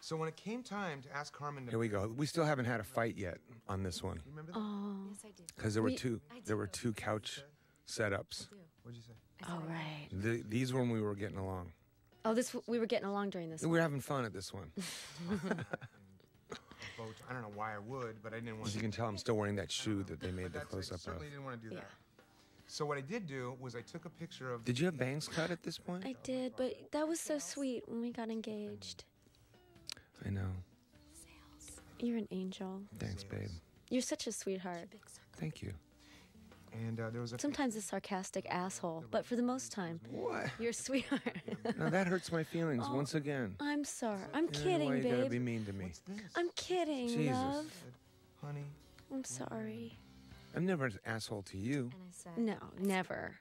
So when it came time to ask Carmen to... Here we go. We still haven't had a fight yet on this one. You remember that? Oh. Yes, I do. Because there were two couch setups. What'd you say? Oh, right. These were when we were getting along. Oh, we were getting along during this We were having fun at this one. I don't know why I would, but I didn't want As to. you can tell, I'm still wearing that shoe that they made the I close-up certainly of. didn't want to do Yeah. that. So what I did do was I took a picture of... Did you have bangs cut at this point? I did, but that was so sweet when we got engaged. I know. You're an angel. Thanks, babe. You're such a sweetheart. Thank you. And there was a... Sometimes a sarcastic asshole, but for the most time, What? you're a sweetheart. Now that hurts my feelings once again. I'm sorry. I'm Why kidding, you gotta be babe. mean to me? What's this? I'm kidding, Jesus. love. Honey. I'm sorry. I'm never an asshole to you. And I said, No, never.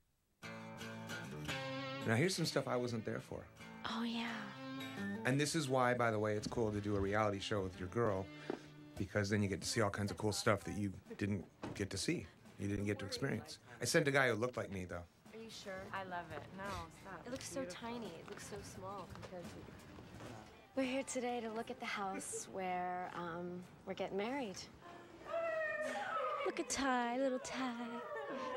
Now here's some stuff I wasn't there for. Oh, yeah. And this is why, by the way, it's cool to do a reality show with your girl, because then you get to see all kinds of cool stuff that you didn't get to see. You didn't get to experience. I sent a guy who looked like me, though. are you sure? I love it. No, stop. It looks so tiny. It looks so small compared to... We're here today to look at the house where we're getting married. Look at Ty, little Ty.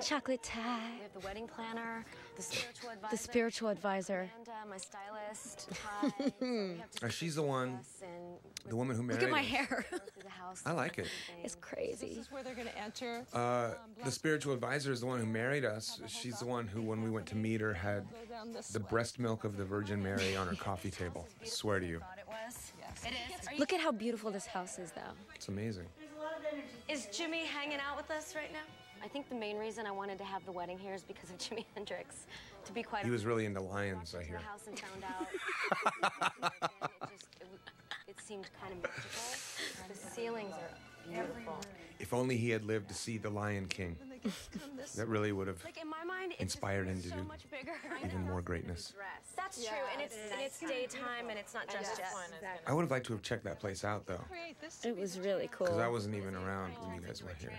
Chocolate Ty. We have the wedding planner, the spiritual advisor. The spiritual advisor. And my stylist, Ty. So we have to She's the one, dress and the woman who married Look at my us. hair. go through the house. I like it. It's crazy. This is where they're going to enter. The spiritual advisor is the one who married us. She's the one who, when we went to meet her, had Go down this the way. breast milk of the Virgin Mary on her coffee table. I swear to you. Thought it was. It is. Look at how beautiful this house is, though. It's amazing. Is Jimmy hanging out with us right now? I think the main reason I wanted to have the wedding here is because of Jimi Hendrix. To be quite He was honest, really into I lions, walked I into hear. the house and found out it seemed kind of magical. The ceilings are beautiful. If only he had lived to see The Lion King. And the gifts come this That really would have Like in my mind, it's inspired just him to so do much bigger. even more greatness. That's true, and it's daytime, and it's not just yet. I would have liked to have checked that place out, though, create this. It was really because I cool. wasn't even around when you guys were here.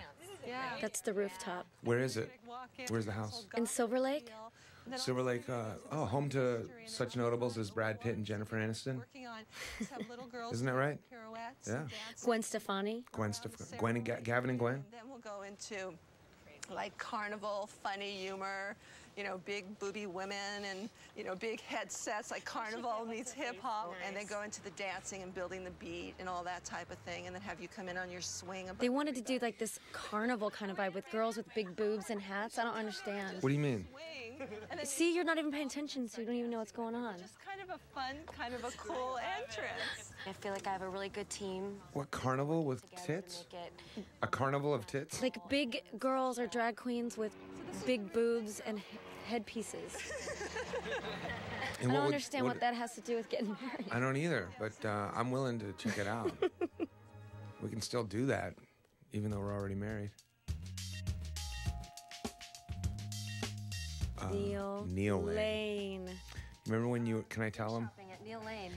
Yeah. That's the rooftop. Where is it? Walk in, Where's the this house? whole In golf Silver Lake? deal. And then Silver Lake, home to such notables as Brad Pitt and Jennifer Aniston. working on have little girls Isn't that do right? pirouettes Yeah. and dance. Gwen Stefani. Gwen and Gavin and Gwen. Then we'll go into like carnival, funny humor, you know, big booby women and, you know, big headsets like carnival meets hip hop. And then go into the dancing and building the beat and all that type of thing. And then have you come in on your swing. They wanted to do like this carnival kind of vibe with girls with big boobs and hats. I don't understand. What do you mean? Swing. And then See, you're not even paying attention, so you don't even know what's going on. just kind of a fun, kind of a cool entrance. I feel like I have a really good team What, carnival with together tits? to make it. A carnival of tits? Like big girls or drag queens with big boobs and headpieces. And I don't would- understand what that has to do with getting married. I don't either, but I'm willing to check it out. We can still do that, even though we're already married. Neil Lane. Lane. Remember when you? Can I tell him? Shopping at Neil Lane,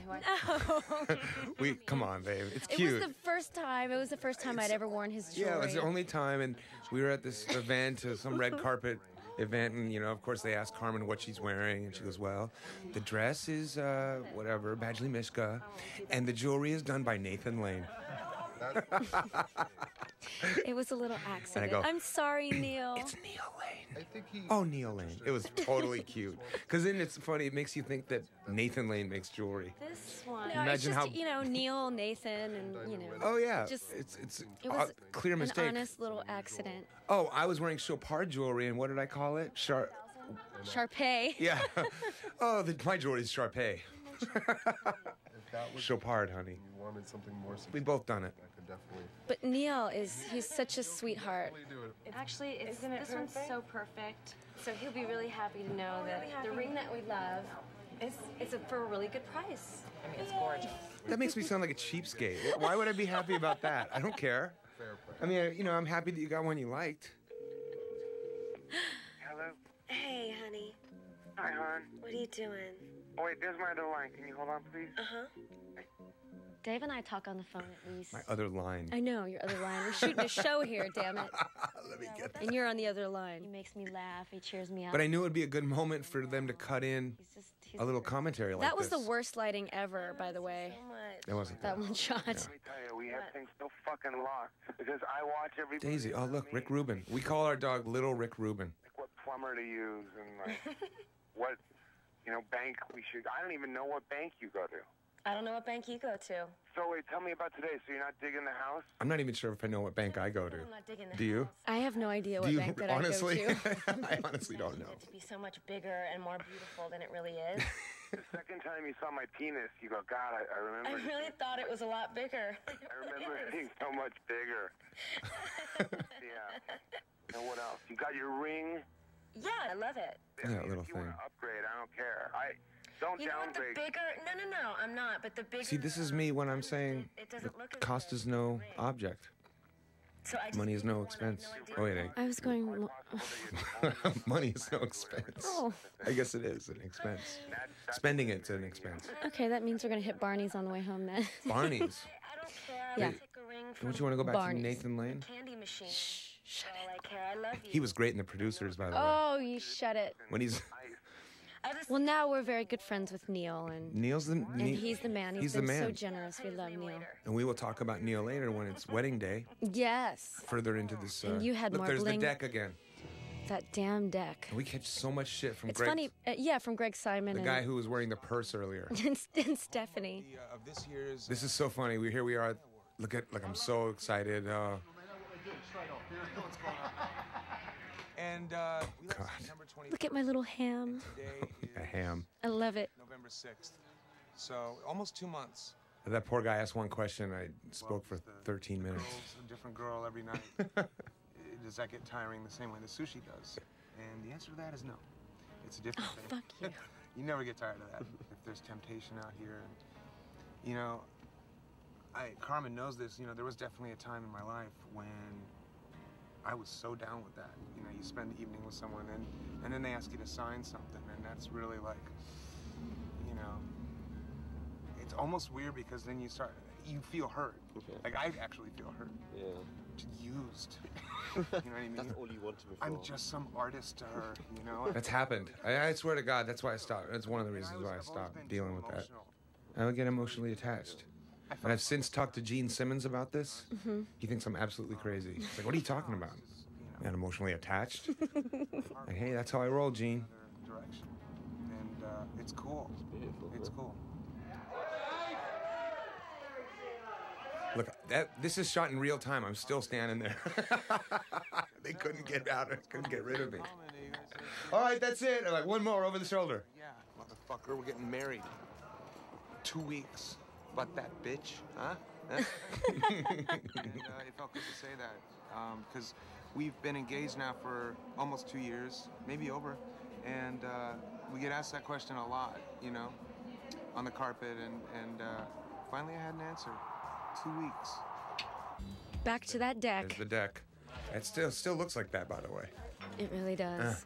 who I Come on, babe. It's It cute. was the first time. It was the first time I'd ever worn his jewelry. Yeah, it was the only time, and we were at this event, some red carpet event, and of course, they asked Carmen what she's wearing, and she goes, "Well, the dress is whatever, Badgley Mishka, and the jewelry is done by Nathan Lane." It was a little accident. go, I'm sorry, Neil. It's Neil Lane. Oh, Neil Lane. It was totally cute. Because then it's funny. It makes you think that Nathan Lane makes jewelry. This one. No, Imagine it's just, how- Neil, Nathan, and, Oh yeah, Just- it's it was a clear mistake. an honest little accident. Oh, I was wearing Chopard jewelry, and what did I call it? Sharpay. Yeah. Oh, my jewelry is Sharpay. Chopard, honey. You wanted something more We both done it. I could definitely But Neil he's such a sweetheart. do it. Actually, this one's so perfect. So he'll be really happy to know that the ring that we love is for a really good price. I mean, it's gorgeous. That makes me sound like a cheapskate. Why would I be happy about that? I don't care. I mean, I'm happy that you got one you liked. Hello? Hey, honey. Hi, hon. What are you doing? Oh, wait, there's my other line. Can you hold on, please? Uh-huh. Dave and I talk on the phone at least. My other line. I know, your other line. We're shooting a show here, damn it. Let me get that. And you're on the other line. He makes me laugh. He cheers me up. But I knew it would be a good moment for them to cut in a little commentary like That was this. the worst lighting ever, by the way. So much. That wasn't That one shot. Yeah. Let me tell you, we have things so fucking locked because I watch everybody. Daisy, oh look, Rick Rubin. We call our dog Little Rick Rubin. Like what plumber to use and like what, bank we should. I don't even know what bank you go to. I don't know what bank you go to. So wait, tell me about today. So you're not digging the house? I'm not even sure if I know what bank I go to. I'm not digging the Do you? house. I have no idea Do what you bank that honestly? I go to. I honestly don't know. It to be so much bigger and more beautiful than it really is. The second time you saw my penis, you go, God, I remember. I really thought it was a lot bigger. I remember it being so much bigger. Yeah. And what else? You got your ring? Yeah, I love it. Yeah, a little If you thing. want to upgrade, I don't care. Don't You know what? The downgrade. bigger. No, I'm not. But the bigger. See, this is me when I'm saying it the doesn't look as cost good is as no the ring. object. So I just Money is didn't no wanna- expense. no, I Oh, wait, didn't. I was going. money is no expense. Oh. I guess it is an expense. Spending it's an expense. Okay, that means we're gonna hit Barney's on the way home then. Barney's. I don't care. Yeah. I'll take a ring from Don't you want to go back Barney's. to Nathan Lane? candy machine. Shut all I care. I love you. He was great in The Producers, by the way. Oh, you shut it. When he's I just Well, now we're very good friends with Neil, and Neil's the and he's the man. he's been the so man. generous. We love Neil. And we will talk about Neil later when it's wedding day. Yes, Further into this. And you had look, more there's bling. the deck again. that damn deck. And we catch so much shit from It's Greg, funny. Yeah, from Greg Simon the and, guy who was wearing the purse earlier. and Stephanie. Of this year's. This is so funny. Here we are. Look, I'm so excited. And we left God. September 20th. Look at my little ham. Today A is ham. I love it. November 6th. So almost 2 months. That poor guy asked one question. I spoke for 13 minutes. A different girl every night. Does that get tiring the same way the sushi does? And the answer to that is no. It's a different Oh, thing. fuck you. You never get tired of that if there's temptation out here. And, Carmen knows this. There was definitely a time in my life when I was so down with that. You spend the evening with someone and then they ask you to sign something. And that's really like, it's almost weird because then you feel hurt. Like I actually feel hurt. Yeah. Used. You know what I mean? That's all you wanted before. I'm just some artist to her, That's happened. I swear to God, that's why I stopped. That's one of the reasons why I stopped dealing with that. I would get emotionally attached. And I've since talked to Gene Simmons about this. He thinks I'm absolutely crazy. He's like, what are you talking about? Not emotionally attached. Like, hey, that's how I roll, Gene. Direction. And it's cool. It's beautiful. It's cool. Look, this is shot in real time. I'm still standing there. They couldn't get out. Couldn't get rid of me. All right, that's it. I'm like, one more over the shoulder. Yeah, motherfucker, we're getting married. 2 weeks. But that bitch, huh? And it felt good to say that. Because we've been engaged now for almost 2 years, maybe over. And we get asked that question a lot, on the carpet. And finally I had an answer. 2 weeks. Back to that deck. There's the deck. It still looks like that, by the way. It really does.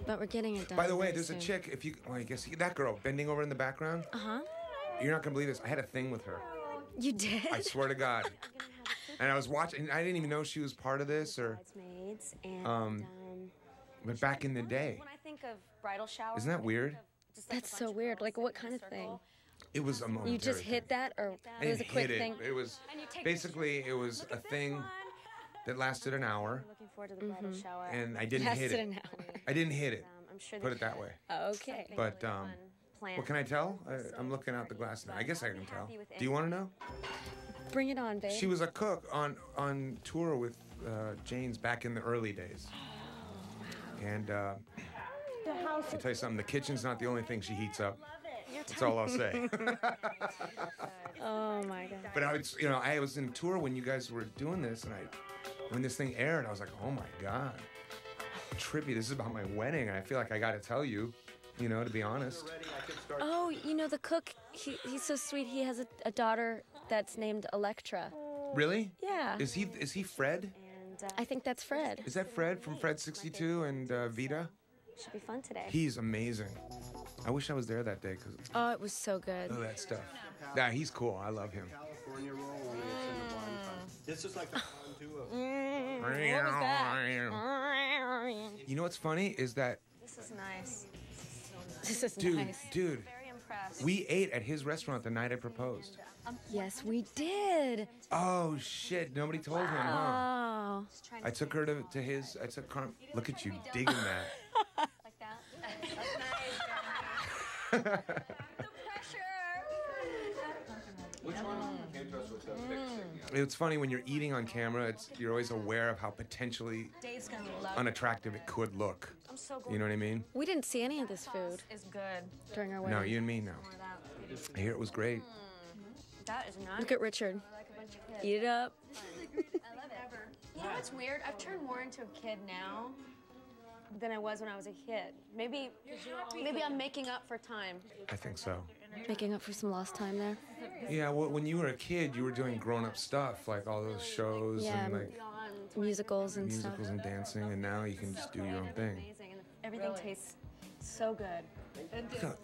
But we're getting it done. By the way, very there's a soon. chick. I guess that girl bending over in the background. Uh-huh. You're not gonna believe this. I had a thing with her. You did? I swear to God. And I was watching. I didn't even know she was part of this, or. Bridesmaids and, But back in the day, When I think of bridal shower, isn't that weird? That's so weird. Like, what kind of thing? It was a momentary You just hit thing. that, or I it was a didn't quick hit thing? It was basically it was a thing that lasted an hour, looking forward to the bridal shower. and I didn't hit Lasted it. an hour. I didn't hit it. I'm sure Put it that way. Okay. But plan. what can I tell? I'm looking out the glass now. I guess I can tell. Do you want to know? Bring it on, babe. She was a cook on tour with Jane's back in the early days. And the house. I'll tell you something. The kitchen's not the only thing she heats up. That's all I'll say. Oh my God. But I was in tour when you guys were doing this, and when this thing aired, I was like, oh my God, trippy. This is about my wedding, and I feel like I got to tell you, to be honest. Oh, the cook. He's so sweet. He has a daughter that's named Electra. Really? Yeah. Is he Fred? And I think that's Fred. Is that Fred from Fred 62 and Vita? should be fun today. He's amazing. I wish I was there that day because Oh, it was so good. of that stuff. Nah, he's cool. I love him. California roll, only it's in the bonfire. This is like the fun too of. What was that? You know what's funny is that This is nice. This is Dude, nice. dude, Very impressed. we ate at his restaurant the night I proposed. Yes, we did. Oh, shit. Nobody told him, huh? Oh. I took her to his, I took Carmen. Look at you digging that. Like that? The pressure. It's funny when you're eating on camera, you're always aware of how potentially Dave's gonna love unattractive it could look. I'm so glad. You know what I mean? We didn't see any of this food It's good. during our wedding. No, you and me, no. I hear it was great. That is not. Look at Richard. Like a bunch of kids. Eat it up. I love it. You know what's weird? I've turned more into a kid now than I was when I was a kid. Maybe I'm making up for time. I think so. Making up for some lost time there. Yeah, well, when you were a kid, you were doing grown-up stuff, like all those shows Yeah, and like musicals and musicals and dancing, and now you can just do your own thing. Amazing, and everything tastes so good.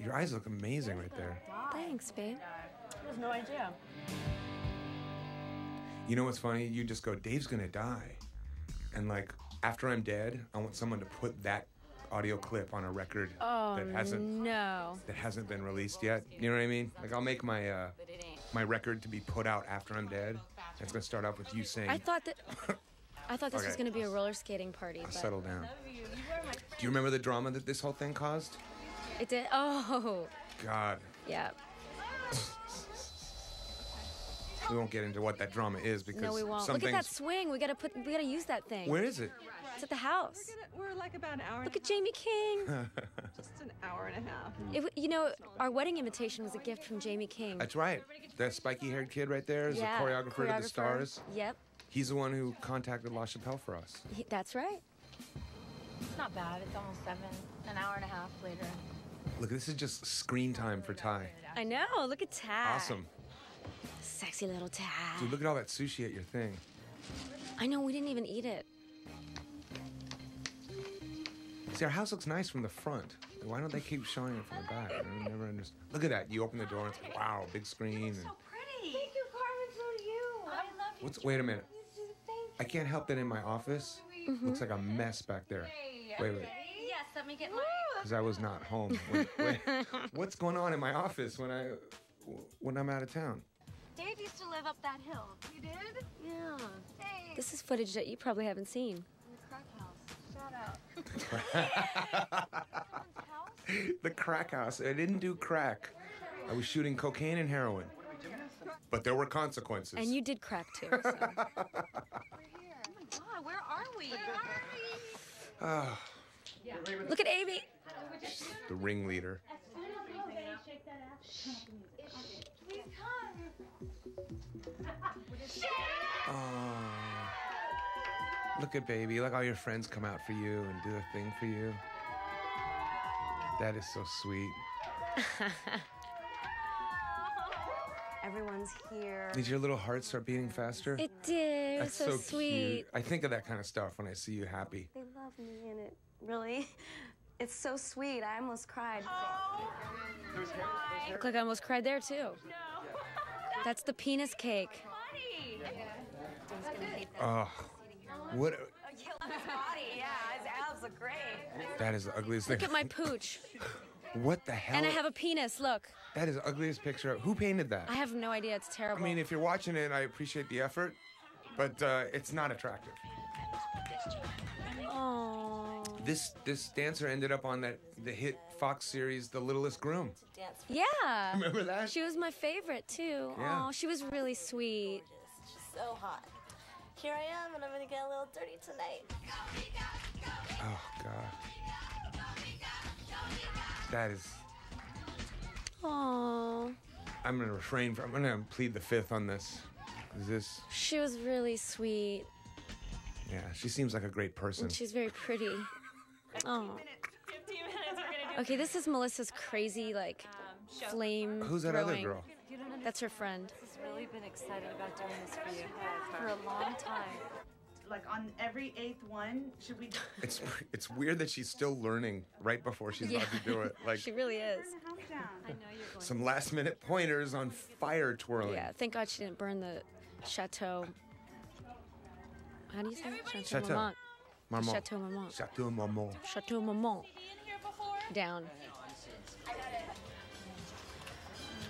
Your eyes look amazing right there. stuff. Thanks, babe. I have no idea. You know what's funny? You just go, Dave's gonna die. And like, after I'm dead, I want someone to put that audio clip on a record Oh, that hasn't been released yet. You know what I mean? Like, I'll make my my record to be put out after I'm dead. It's gonna start off with you saying, I thought this was Okay. going to be a roller skating party, but settle down. Do you remember the drama that this whole thing caused? it did. Oh, God. yeah. We won't get into what that drama is because No, we won't. some Look at that things. swing. We gotta use that thing. Where is it? It's at the house. We're like about an hour. Look at Jamie King. Just an hour and a half. You know, our wedding invitation was a gift from Jamie King. That's right. That spiky-haired kid right there is Yeah, the choreographer to the Stars. Yep, He's the one who contacted La Chapelle for us. that's right. It's not bad. It's almost 7. An hour and a half later. Look, this is just screen time for Ty. I know. Look at Ty. Awesome. Sexy little Ty. Dude, look at all that sushi at your thing. I know. We didn't even eat it. See, our house looks nice from the front. Why don't they keep showing it from the back? I never understand. Look at that. You open the door and it's like, wow, big screen. And Pretty. Thank you, Carmen. So do you. I love you. wait a minute. Thank I can't help that in my office looks like a mess back there. Wait. Yes, let me get my. Because I was not home. Wait, what's going on in my office when I'm out of town? Dave used to live up that hill. You did? Yeah. Hey. This is footage that you probably haven't seen. In the crack house. Shout out. The crack house. I didn't do crack. I was shooting cocaine and heroin. But there were consequences. And you did crack too. So. We're here. Oh my God, where are we? Ah, Look at Amy. the ringleader. Please come. Look at baby. Look, all your friends come out for you and do a thing for you. That is so sweet. Everyone's here. Did your little heart start beating faster? It did. It was That's so sweet. cute. I think of that kind of stuff when I see you happy. They love me and it really, it's so sweet. I almost cried. Look like I almost cried there too. That's the penis cake. Oh, what? Kill his body, yeah. His abs look great. That is the ugliest thing. Look at my pooch. What the hell? And I have a penis. Look. That is the ugliest picture. Who painted that? I have no idea. It's terrible. I mean, if you're watching it, I appreciate the effort, but it's not attractive. Oh. This dancer ended up on the hit Fox series, The Littlest Groom. Yeah. Remember that? She was my favorite too. Yeah. Oh, she was really sweet. She's so hot. Here I am, and I'm gonna get a little dirty tonight. Oh God. That is. Oh. I'm gonna refrain from. I'm gonna plead the fifth on this. Is this? She was really sweet. Yeah, she seems like a great person. And she's very pretty. Oh. Okay, this is Melissa's crazy, like, flame. Who's that other throwing. girl? That's her friend. I've really been excited about doing this for you for a long time. Like on every 8th one, should we It's weird that she's still learning right before she's about to do it. Like She really is. burn the house down? I know you're going. some last minute pointers on fire twirling. Yeah, thank God she didn't burn the chateau. How do you say it? Chateau. Marmont. Marmont. Chateau Marmont. Chateau Marmont. Chateau Marmont. Down.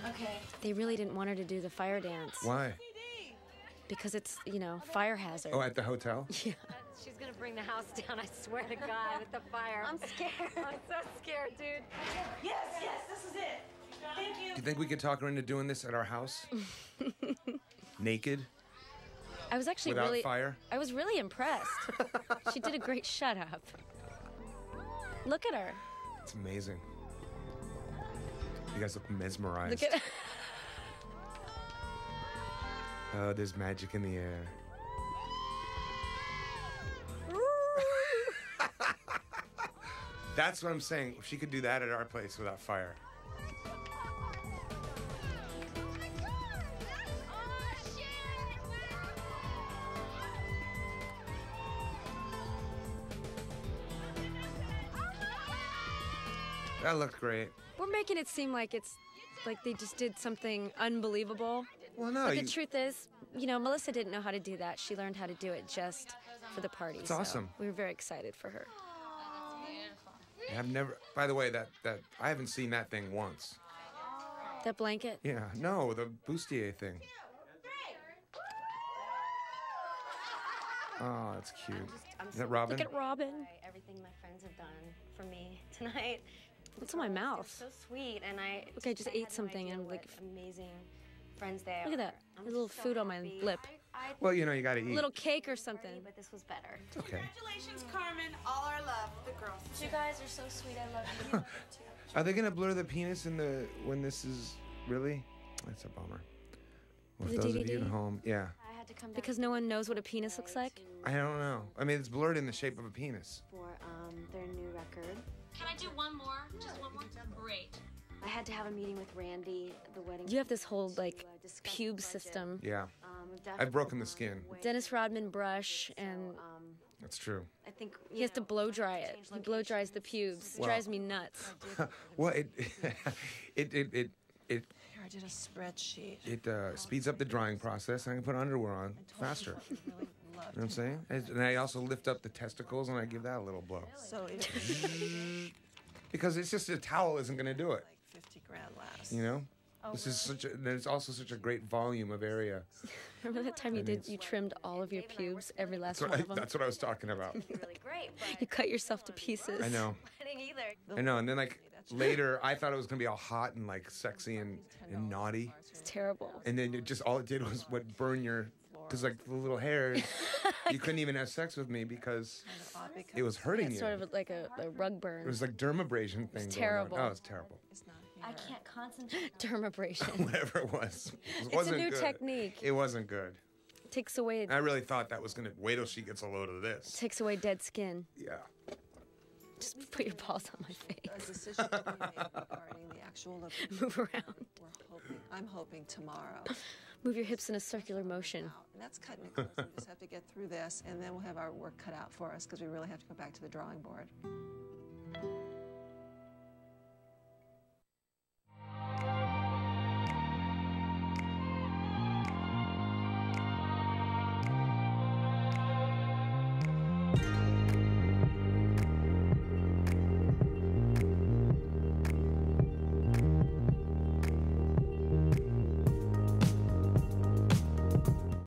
Okay. They really didn't want her to do the fire dance. Why? Because it's, you know, fire hazard. Oh, at the hotel? Yeah. She's gonna bring the house down, I swear to God, with the fire. I'm scared. I'm so scared, dude. Yes, this is it. Thank you. Do you think we could talk her into doing this at our house? Naked? I was actually Without really fire? I was really impressed. She did a great shut up. Look at her. It's amazing. You guys look mesmerized. Look at Oh, there's magic in the air. That's what I'm saying. If she could do that at our place without fire. That looked great. We're making it seem like it's like they just did something unbelievable. Well, no. But the truth is, you know, Melissa didn't know how to do that. She learned how to do it just for the party. It's awesome. We were very excited for her. I've never. By the way, that I haven't seen that thing once. That blanket? Yeah. No, the bustier thing. Oh, that's cute. Is that Robin? Look at Robin. Everything my friends have done for me tonight. What's on my mouth? So sweet, and I. Look, I just ate had no something idea and what like. amazing friends they Look at are. that. I'm A little so food on my happy. lip. Well, you know, you gotta A eat. little cake or something. But this was better. Okay. Congratulations, Carmen. All our love, the girls. You guys are so sweet. I love you. Are they gonna blur the penis in the when this is really? That's a bummer. Well, The for those of you DDD? at home, yeah. I had to come Because no one knows what a penis looks like? I don't know. I mean, it's blurred in the shape of a penis. for their new record. Can I do one more? Just one more? Great. I had to have a meeting with Randy, the wedding. You have this whole like discuss pube the budget. system. Yeah. We've I've broken the skin. Dennis Rodman brush and That's true. I think he has to blow dry it. He blow dries the pubes. It Wow. drives me nuts. Well, it Here, I did a spreadsheet. speeds up the drying process, and I can put underwear on faster. You Really know what I'm saying? And I also lift up the testicles, and I give that a little blow. So it Because it's just a towel isn't going to do it. like 50 grand less. You know? This is such a. There's also such a great volume of area. Remember that time you trimmed all of your pubes, every last one of them? That's what I was talking about. really great, but You cut yourself to pieces. I know. wedding either. I know. And then like later, I thought it was going to be all hot and like sexy and naughty. It's terrible. And then all it did was burn your. Because like the little hairs, you couldn't even have sex with me because it was hurting It's you. sort of like a rug burn. It was like dermabrasion thing. It's going on. terrible. Oh, it's terrible. I can't concentrate. Dermabrasion. Whatever it was. It It's a wasn't new good. technique. It wasn't good. Takes away I really thought that was gonna wait till she gets a load of this. takes away dead skin. Yeah. Just put your balls on my A face. decision will be made regarding the actual location. Move around. I'm hoping tomorrow. Move your hips in a circular motion. And that's cutting it close. We just have to get through this, and then we'll have our work cut out for us because we really have to go back to the drawing board.